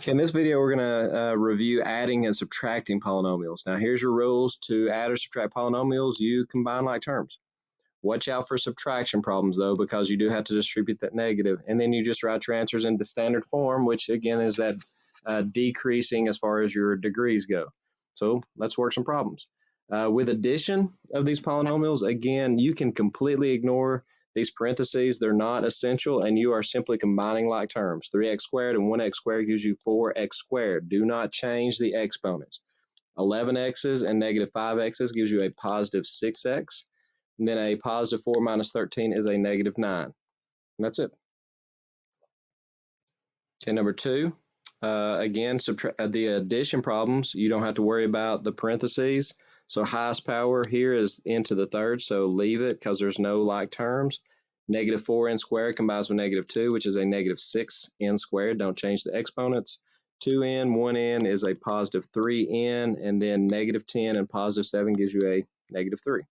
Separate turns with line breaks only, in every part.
Okay, in this video, we're going to review adding and subtracting polynomials. Now, here's your rules. To add or subtract polynomials, you combine like terms. Watch out for subtraction problems, though, because you do have to distribute that negative. And then you just write your answers into standard form, which, again, is that decreasing as far as your degrees go. So let's work some problems. With addition of these polynomials, again, you can completely ignore these parentheses. They're not essential, and you are simply combining like terms. 3x squared and 1x squared gives you 4x squared. Do not change the exponents. 11x's and negative 5x's gives you a positive 6x. And then a positive 4 minus 13 is a negative 9. And that's it. Okay, number 2. Again, the addition problems, you don't have to worry about the parentheses. So highest power here is n to the third, so leave it because there's no like terms. Negative 4n squared combines with negative 2, which is a negative 6n squared. Don't change the exponents. 2n, 1n is a positive 3n, and then negative 10 and positive 7 gives you a negative 3.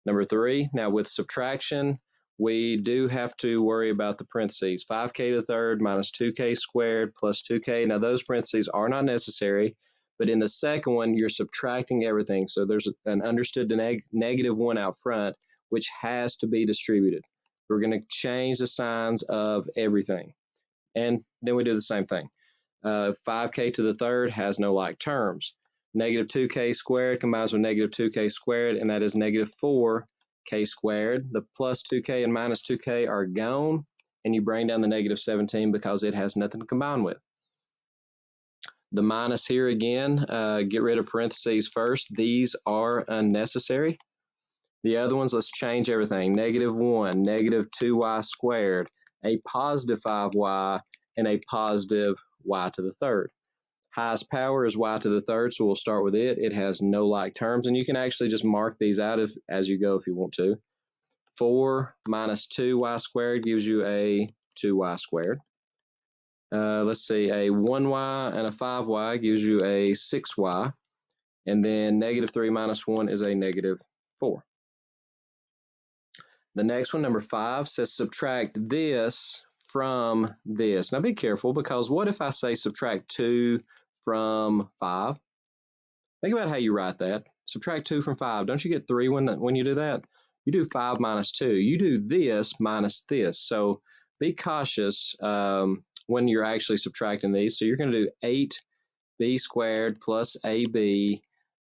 Number 3, now with subtraction, we do have to worry about the parentheses. 5k to the third minus 2k squared plus 2k. Now those parentheses are not necessary, but in the second one, you're subtracting everything. So there's an understood negative 1 out front, which has to be distributed. We're going to change the signs of everything. And then we do the same thing. 5k to the third has no like terms. Negative 2k squared combines with negative 2k squared, and that is negative 4k squared. The plus 2k and minus 2k are gone, and you bring down the negative 17 because it has nothing to combine with. The minus here again, get rid of parentheses first. These are unnecessary. The other ones, let's change everything. Negative 1, negative 2y squared, a positive 5y, and a positive y to the third. Highest power is y to the third, so we'll start with it. It has no like terms, and you can actually just mark these out as you go if you want to. 4 minus 2y squared gives you a 2y squared. Let's see, a 1y and a 5y gives you a 6y, and then negative 3 minus 1 is a negative 4. The next one, number 5, says subtract this from this. Now be careful, because what if I say subtract 2 from 5? Think about how you write that. Subtract 2 from 5. Don't you get 3 when you do that? You do 5 minus 2. You do this minus this. So be cautious when you're actually subtracting these. So you're going to do 8b squared plus ab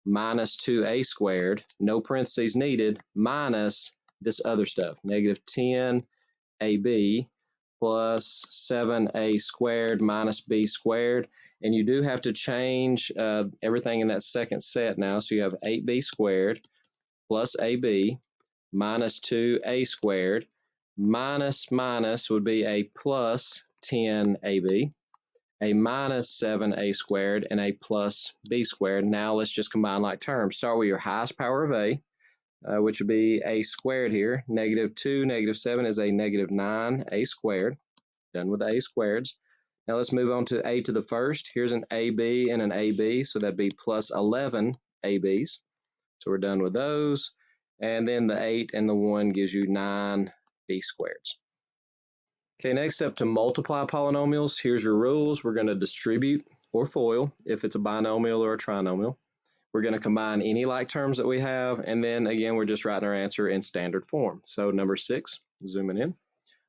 minus 2a squared, no parentheses needed, minus this other stuff, negative 10ab plus 7a squared minus b squared. And you do have to change everything in that second set now. So you have 8b squared plus ab minus 2a squared. Minus would be a plus 10ab, a minus 7a squared, and a plus b squared. Now let's just combine like terms. Start with your highest power of a, which would be a squared here. Negative 2, negative 7 is a negative 9a squared. Done with the a squareds. Now let's move on to a to the first. Here's an ab and an ab, so that'd be plus 11 ab's. So we're done with those. And then the 8 and the 1 gives you 9b squareds. Okay, next up, to multiply polynomials, here's your rules. We're going to distribute or FOIL if it's a binomial or a trinomial. We're going to combine any like terms that we have, and then again, we're just writing our answer in standard form. So number 6, zooming in.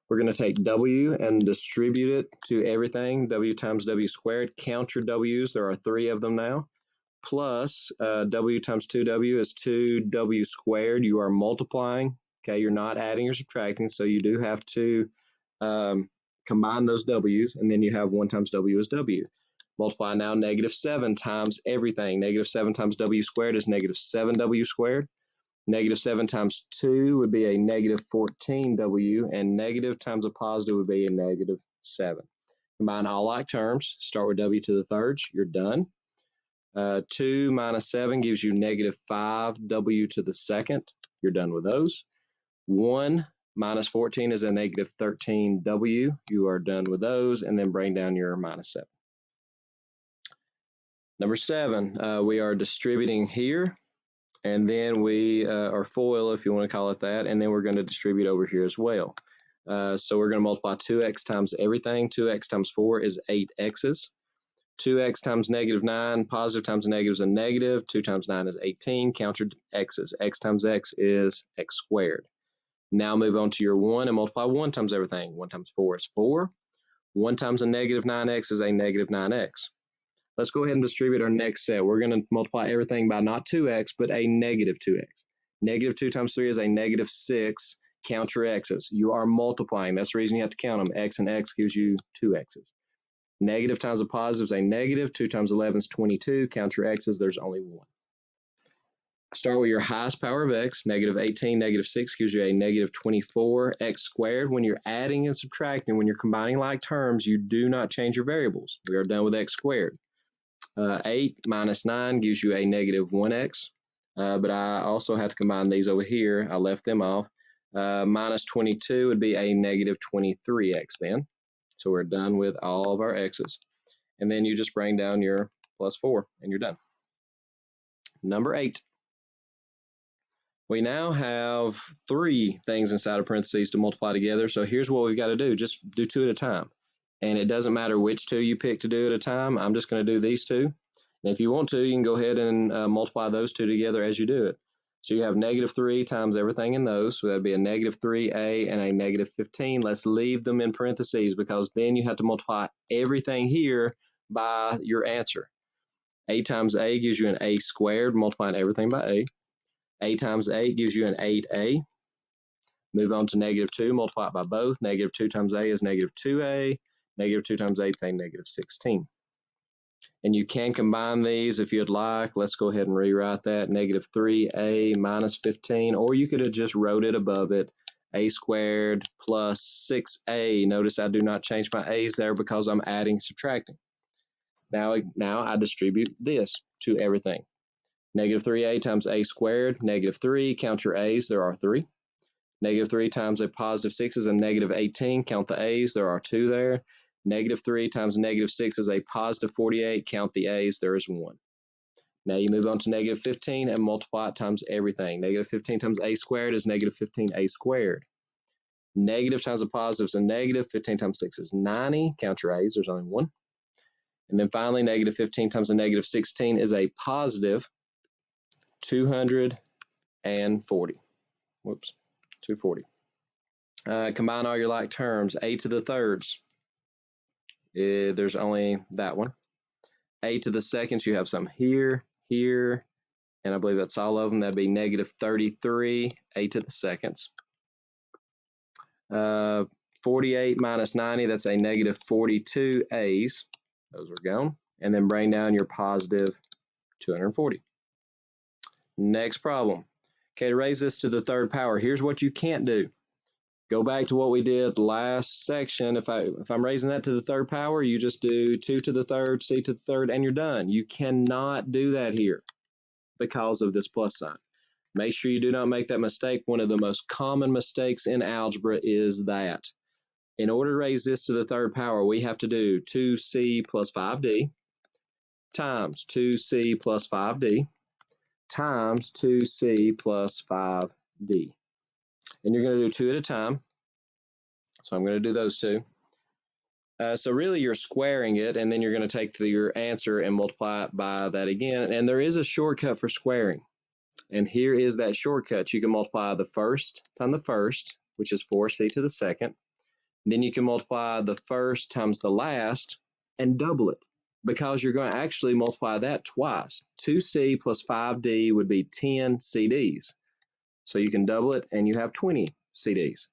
We're going to take w and distribute it to everything, w times w squared. Count your w's, there are 3 of them now. Plus w times 2w is 2w squared. You are multiplying, okay? You're not adding or subtracting, so you do have to combine those w's, and then you have 1 times w is w. Multiply now negative 7 times everything. Negative 7 times w squared is negative 7w squared. Negative 7 times 2 would be a negative 14w, and negative times a positive would be a negative 7. Combine all like terms. Start with w to the thirds. You're done. 2 minus 7 gives you negative 5w to the second. You're done with those. 1 minus 14 is a negative 13w. You are done with those, and then bring down your minus 7. Number 7, we are distributing here, and then we are FOIL, if you want to call it that, and then we're going to distribute over here as well. So we're going to multiply 2x times everything. 2x times 4 is 8x's. 2x times negative 9, positive times negative is a negative. 2 times 9 is 18. Count your x's. X times x is x squared. Now move on to your 1 and multiply 1 times everything. 1 times 4 is 4. 1 times a negative 9x is a negative 9x. Let's go ahead and distribute our next set. We're going to multiply everything by not 2x, but a negative 2x. Negative 2 times 3 is a negative 6. Count your x's. You are multiplying. That's the reason you have to count them. X and x gives you 2 x's. Negative times a positive is a negative. 2 times 11 is 22. Count your x's. There's only 1. Start with your highest power of x. Negative 18, negative 6 gives you a negative 24 x squared. When you're adding and subtracting, when you're combining like terms, you do not change your variables. We are done with x squared. 8 minus 9 gives you a negative 1x. But I also have to combine these over here. I left them off. Minus 22 would be a negative 23x then. So we're done with all of our x's. And then you just bring down your plus 4 and you're done. Number 8. We now have 3 things inside of parentheses to multiply together. So here's what we've got to do. Just do 2 at a time. And it doesn't matter which 2 you pick to do at a time. I'm just going to do these 2. And if you want to, you can go ahead and multiply those 2 together as you do it. So you have negative 3 times everything in those. So that would be a negative 3a and a negative 15. Let's leave them in parentheses because then you have to multiply everything here by your answer. A times a gives you an a squared, multiplying everything by a. A times 8 gives you an 8a. Move on to negative 2, multiply it by both. Negative 2 times a is negative 2a. Negative 2 times 8 is a negative 16. And you can combine these if you'd like. Let's go ahead and rewrite that. Negative 3a minus 15, or you could have just wrote it above it. A squared plus 6a. Notice I do not change my a's there because I'm adding, subtracting. Now I distribute this to everything. Negative 3a times a squared, negative 3. Count your a's, there are 3. Negative 3 times a positive 6 is a negative 18. Count the a's, there are 2 there. Negative 3 times negative 6 is a positive 48. Count the a's, there is 1. Now you move on to negative 15 and multiply it times everything. Negative 15 times a squared is negative 15a squared. Negative times a positive is a negative. 15 times 6 is 90. Count your a's, there's only 1. And then finally, negative 15 times a negative 16 is a positive 240. Whoops, 240. Combine all your like terms. A to the thirds, there's only that one. A to the seconds, you have some here, here, and I believe that's all of them. That'd be negative 33, a to the seconds. 48 minus 90, that's a negative 42 a's. Those are gone. And then bring down your positive 240. Next problem. Okay, to raise this to the third power, here's what you can't do. Go back to what we did last section. If I'm raising that to the third power, you just do 2 to the third, c to the third, and you're done. You cannot do that here because of this plus sign. Make sure you do not make that mistake. One of the most common mistakes in algebra is that. In order to raise this to the third power, we have to do 2c plus 5d times 2c plus 5d times 2c plus 5d. And you're going to do 2 at a time. So I'm going to do those 2. So really you're squaring it, and then you're going to take your answer and multiply it by that again. And there is a shortcut for squaring. And here is that shortcut. You can multiply the first times the first, which is 4c to the second. Then you can multiply the first times the last and double it, because you're going to actually multiply that twice. 2c plus 5d would be 10 CDs. So you can double it and you have 20 CDs,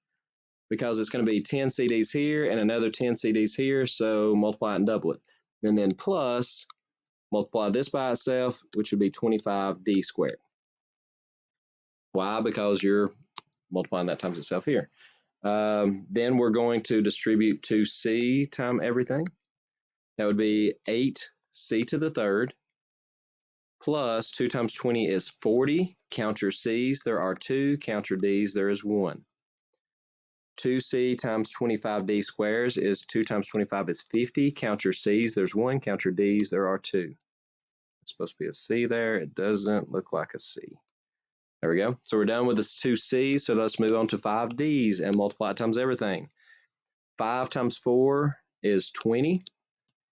because it's going to be 10 CDs here and another 10 CDs here, so multiply it and double it. And then plus, multiply this by itself, which would be 25d squared. Why? Because you're multiplying that times itself here. Then we're going to distribute 2c times everything. That would be 8c to the third plus 2 times 20 is 40. Count your c's, there are 2. Count your d's, there is 1. 2c times 25d squares is 2 times 25 is 50. Count your c's, there's 1. Count your d's, there are 2. It's supposed to be a c there. It doesn't look like a c. There we go. So we're done with this 2c's, so let's move on to 5d's and multiply it times everything. 5 times 4 is 20.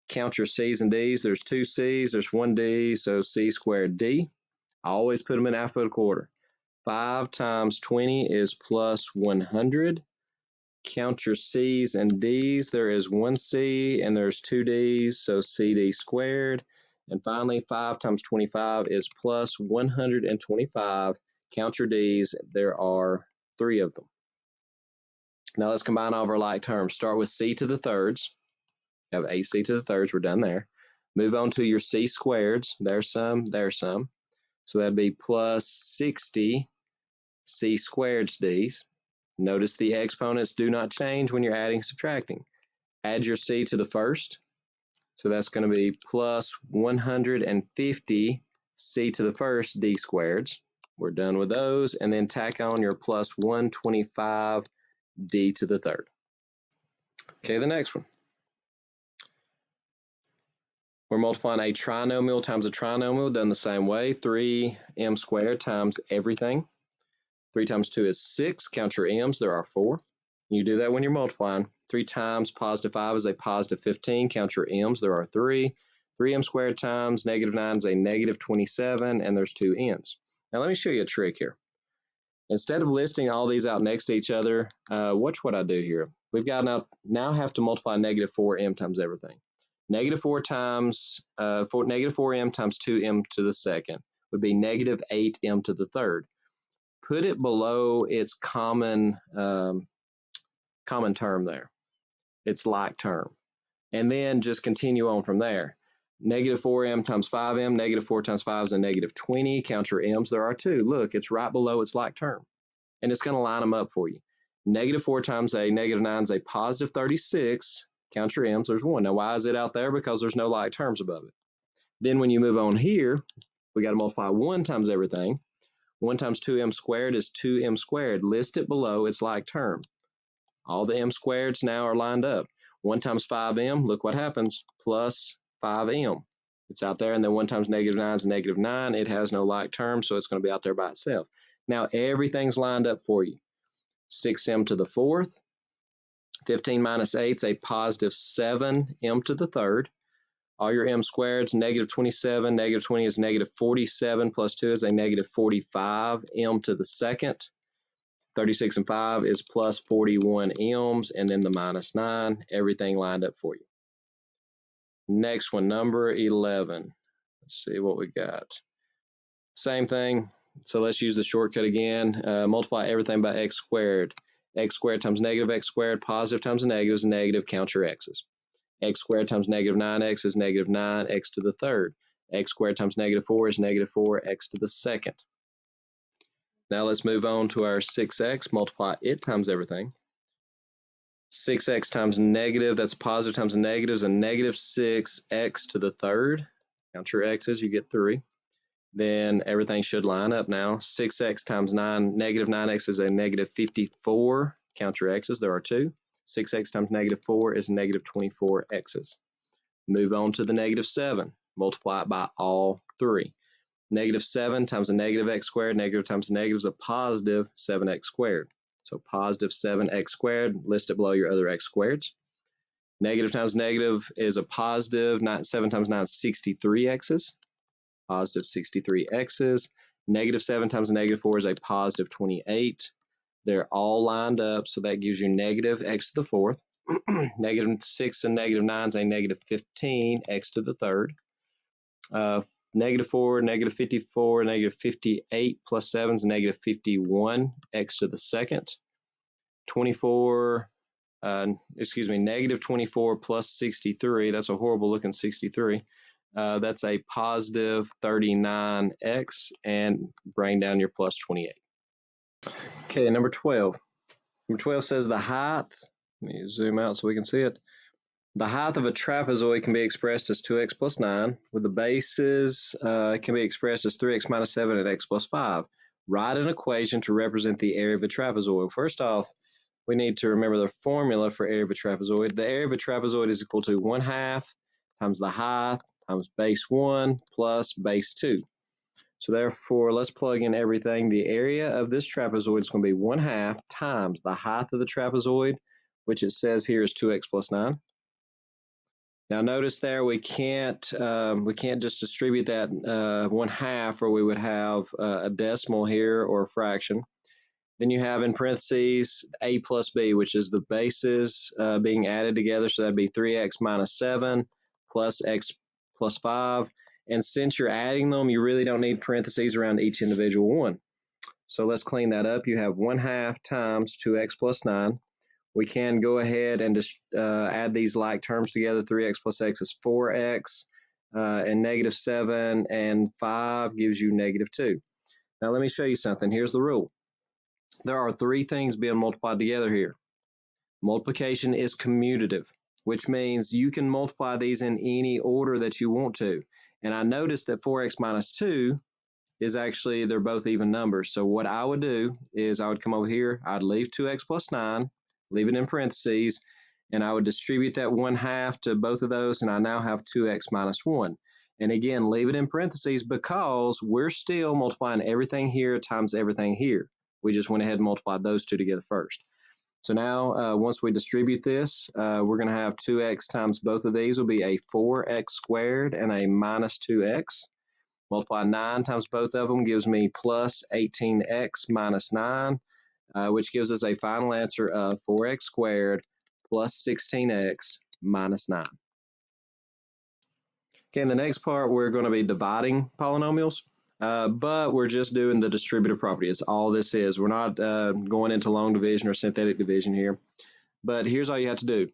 Count your c's and d's. There's 2 c's, there's 1 d, so c squared d. I always put them in alphabetical order. 5 times 20 is plus 100. Count your c's and d's. There is 1 c and there's 2 d's, so cd squared. And finally, 5 times 25 is plus 125. Count your d's. There are 3 of them. Now let's combine all of our like terms. Start with c to the thirds. You have ac to the thirds. We're done there. Move on to your c squareds. There's some, there's some. So that'd be plus 60 c squareds d's. Notice the exponents do not change when you're adding, subtracting. Add your c to the first. So that's going to be plus 150 c to the first d squareds. We're done with those. And then tack on your plus 125 d to the third. Okay, the next one. We're multiplying a trinomial times a trinomial, done the same way. 3m squared times everything. 3 times 2 is 6. Count your m's. There are 4. You do that when you're multiplying. 3 times positive 5 is a positive 15. Count your m's. There are 3. 3m squared times negative 9 is a negative 27, and there's 2 n's. Now let me show you a trick here. Instead of listing all these out next to each other, watch what I do here. We've got now have to multiply negative 4m times everything. Negative 4 times, negative 4m times 2m to the second would be negative 8m to the third. Put it below its common term there, its like term, and then just continue on from there. Negative 4m times 5m, negative 4 times 5 is a negative 20. Count your m's. There are 2. Look, it's right below its like term, and it's going to line them up for you. Negative 4 times a negative 9 is a positive 36. Count your m's. There's 1. Now, why is it out there? Because there's no like terms above it. Then when you move on here, we got to multiply 1 times everything. 1 times 2m squared is 2m squared. List it below its like term. All the m squareds now are lined up. 1 times 5m, look what happens, plus 5m. It's out there, and then 1 times negative 9 is negative 9. It has no like term, so it's going to be out there by itself. Now everything's lined up for you. 6m to the fourth. 15 minus 8 is a positive 7m to the third. All your m squareds, negative 27, negative 20 is negative 47, plus 2 is a negative 45, m to the second. 36 and 5 is plus 41 m's, and then the minus 9. Everything lined up for you. Next one, number 11. Let's see what we got. Same thing. So let's use the shortcut again. Multiply everything by x squared. X squared times negative x squared, positive times a negative is negative. Count your x's. X squared times negative 9x is negative 9x to the third. X squared times negative 4 is negative 4x to the second. Now let's move on to our 6x. Multiply it times everything. 6x times negative, that's positive times a negative, is a negative 6x to the third. Count your x's, you get 3. Then everything should line up now. 6x times 9, negative 9x is a negative 54. Count your x's, there are 2. 6x times negative 4 is negative 24x's. Move on to the negative 7. Multiply it by all 3. Negative 7 times a negative x squared, negative times a negative is a positive 7x squared. So positive 7x squared, list it below your other x squareds. Negative times negative is a positive, 7 times 9 is 63x's. Positive 63x's. Negative 7 times a negative 4 is a positive 28. They're all lined up, so that gives you negative x to the fourth. Negative 6 and negative 9 is a negative 15, x to the third. Negative 4, negative 54, negative 58 plus 7 is negative 51, x to the second. 24, negative 24 plus 63, that's a horrible looking 63. That's a positive 39x, and bring down your plus 28. Okay, number 12. Number 12 says the height, let me zoom out so we can see it. The height of a trapezoid can be expressed as 2x plus 9, with the bases can be expressed as 3x minus 7 and x plus 5. Write an equation to represent the area of a trapezoid. First off, we need to remember the formula for area of a trapezoid. The area of a trapezoid is equal to 1/2 times the height times base 1 plus base 2. So therefore, let's plug in everything. The area of this trapezoid is going to be 1/2 times the height of the trapezoid, which it says here is 2x plus 9. Now notice there we can't just distribute that 1/2, or we would have a decimal here or a fraction. Then you have in parentheses a plus b, which is the bases being added together. So that'd be 3x minus 7 plus x plus 5. And since you're adding them, you really don't need parentheses around each individual one. So let's clean that up. You have 1/2 times 2x plus 9. We can go ahead and just add these like terms together. 3x plus x is 4x, and negative 7 and 5 gives you negative 2. Now let me show you something. Here's the rule. There are three things being multiplied together here. Multiplication is commutative, which means you can multiply these in any order that you want to. And I noticed that 4x minus 2 is actually, they're both even numbers. So what I would do is I would come over here, I'd leave 2x plus 9, leave it in parentheses, and I would distribute that 1/2 to both of those, and I now have 2x minus 1. And again, leave it in parentheses because we're still multiplying everything here times everything here. We just went ahead and multiplied those two together first. So now, once we distribute this, we're going to have 2x times both of these will be a 4x squared and a minus 2x. Multiply 9 times both of them gives me plus 18x minus 9, which gives us a final answer of 4x squared plus 16x minus 9. Okay, in the next part, we're going to be dividing polynomials, but we're just doing the distributive property. It's all this is. We're not going into long division or synthetic division here, but here's all you have to do.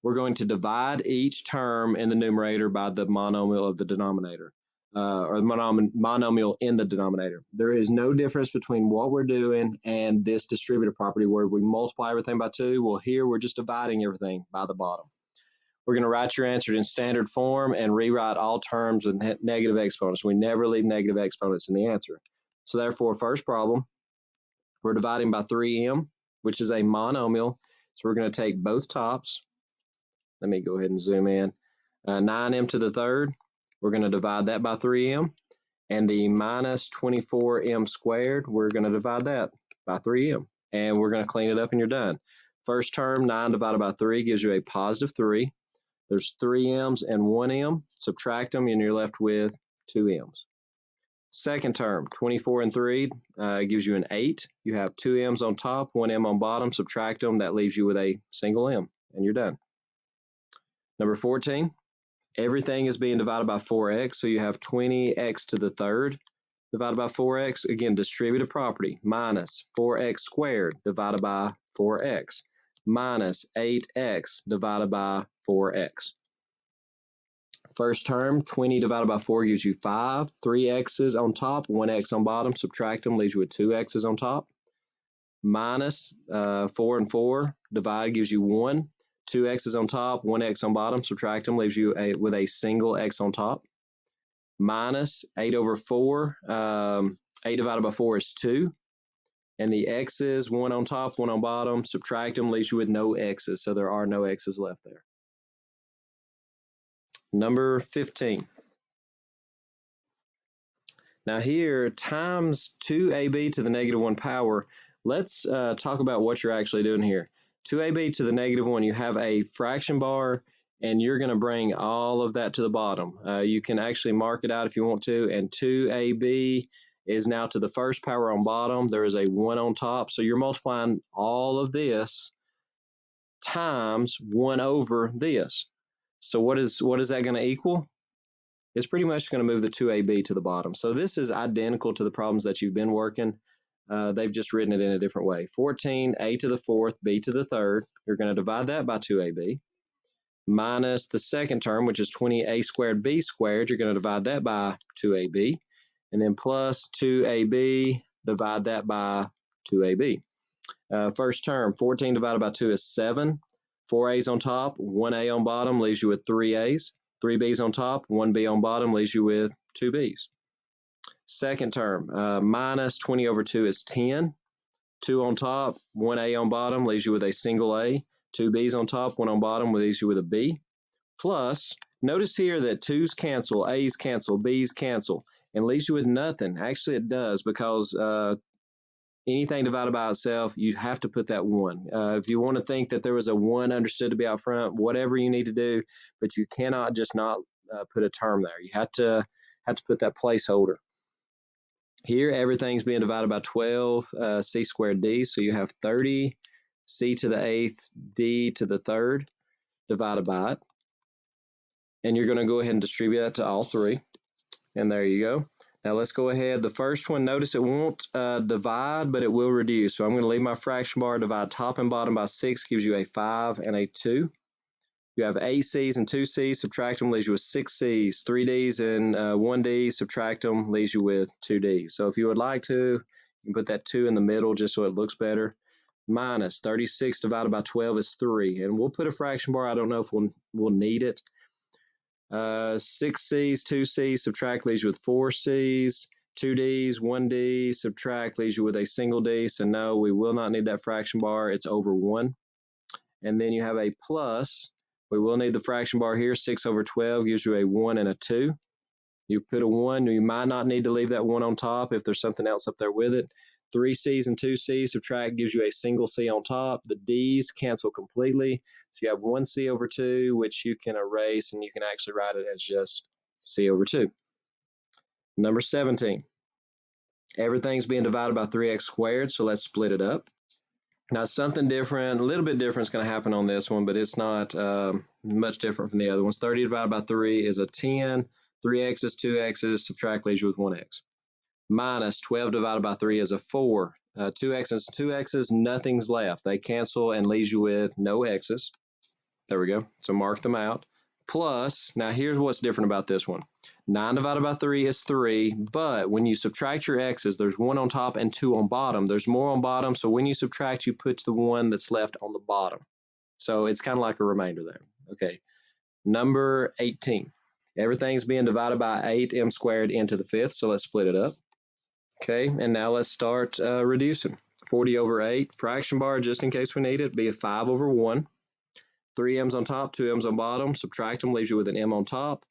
We're going to divide each term in the numerator by the monomial of the denominator, or the monomial in the denominator. There is no difference between what we're doing and this distributive property where we multiply everything by 2. Well, here we're just dividing everything by the bottom. We're going to write your answer in standard form and rewrite all terms with negative exponents. We never leave negative exponents in the answer. So therefore, first problem, we're dividing by 3m, which is a monomial. So we're going to take both tops. Let me go ahead and zoom in. 9m to the third, we're going to divide that by 3m. And the minus 24m squared, we're going to divide that by 3m. And we're going to clean it up and you're done. First term, 9 divided by 3 gives you a positive 3. There's 3 m's and 1 m. Subtract them and you're left with 2 m's. Second term, 24 and 3 gives you an 8. You have 2 m's on top, 1 m on bottom. Subtract them. That leaves you with a single m, and you're done. Number 14, everything is being divided by 4x, so you have 20x to the third divided by 4x. Again, distributive property, minus 4x squared divided by 4x. Minus 8x divided by 4x. First term, 20 divided by 4 gives you 5. 3 x's on top, 1 x on bottom. Subtract them, leaves you with 2 x's on top. Minus 4 and 4 divided gives you 1. 2 x's on top, 1 x on bottom. Subtract them, leaves you with a single x on top. Minus 8 over 4. 8 divided by 4 is 2. And the x's, 1 on top, 1 on bottom. Subtract them, leaves you with no x's. So there are no x's left there. Number 15. Now here, times 2ab to the negative 1 power. Let's talk about what you're actually doing here. 2ab to the negative 1, you have a fraction bar, and you're going to bring all of that to the bottom. You can actually mark it out if you want to, and 2ab is now to the first power on bottom. There is a 1 on top, so you're multiplying all of this times 1 over this. So what is that going to equal? It's pretty much going to move the 2ab to the bottom. So this is identical to the problems that you've been working. They've just written it in a different way. 14, a to the fourth, b to the third. You're going to divide that by 2ab. Minus the second term, which is 20a squared b squared. You're going to divide that by 2ab. And then plus 2ab, divide that by 2ab. First term, 14 divided by 2 is 7. 4a's on top, 1a on bottom, leaves you with 3a's. 3b's on top, 1b on bottom, leaves you with 2b's. Second term, minus 20 over 2 is 10. 2 on top, 1a on bottom, leaves you with a single a. 2b's on top, 1 on bottom, leaves you with a b. Plus, Notice here that 2's cancel, A's cancel, B's cancel, and leaves you with nothing. Actually, it does, because anything divided by itself, you have to put that 1. If you want to think that there was a 1 understood to be out front, whatever you need to do, but you cannot just not put a term there. You have to put that placeholder. Here, everything's being divided by 12, c squared d, so you have 30 c to the 8th, d to the 3rd, divided by it. And you're going to go ahead and distribute that to all 3. And there you go. Now let's go ahead. The first one, notice it won't divide, but it will reduce. So I'm going to leave my fraction bar, divide top and bottom by 6, gives you a 5 and a 2. You have 8 C's and 2 C's, subtract them, leaves you with 6 C's, 3 D's and 1 D, subtract them, leaves you with 2 D's. So if you would like to, you can put that 2 in the middle just so it looks better. Minus 36 divided by 12 is 3. And we'll put a fraction bar. I don't know if we'll need it. 6 C's, 2 C's, subtract, leaves you with 4 C's, 2 D's, 1 D, subtract, leaves you with a single D. So no, we will not need that fraction bar. It's over 1. And then you have a plus. We will need the fraction bar here. 6 over 12 gives you a 1 and a 2. You put a 1. You might not need to leave that 1 on top if there's something else up there with it. 3 C's and 2 C's, subtract, gives you a single C on top. The D's cancel completely. So you have 1 C over 2, which you can erase, and you can actually write it as just C over 2. Number 17. Everything's being divided by 3x squared, so let's split it up. Now, something different, a little bit different is going to happen on this one, but it's not much different from the other ones. 30 divided by 3 is a 10. 3x's, 2x's, subtract, leaves you with 1x. Minus 12 divided by 3 is a 4. 2x's, 2x's, nothing's left. They cancel and leaves you with no x's. There we go. So mark them out. Plus, now here's what's different about this one. 9 divided by 3 is 3, but when you subtract your x's, there's 1 on top and 2 on bottom. There's more on bottom, so when you subtract, you put the 1 that's left on the bottom. So it's kind of like a remainder there. Okay, number 18. Everything's being divided by 8m squared into the 5th, so let's split it up. Okay, and now let's start reducing. 40 over 8, fraction bar, just in case we need it, be a 5 over 1. 3 m's on top, 2 m's on bottom, subtract them, leaves you with an m on top.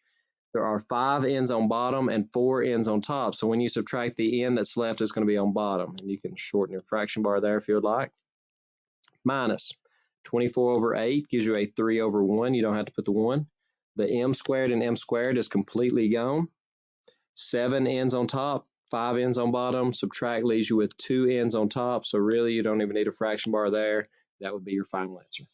There are 5 n's on bottom and 4 n's on top, so when you subtract the n that's left, it's going to be on bottom, and you can shorten your fraction bar there if you would like. Minus 24 over 8 gives you a 3 over 1. You don't have to put the 1. The m squared and m squared is completely gone. 7 n's on top, 5 n's on bottom, subtract, leaves you with 2 n's on top, so really you don't even need a fraction bar there. That would be your final answer.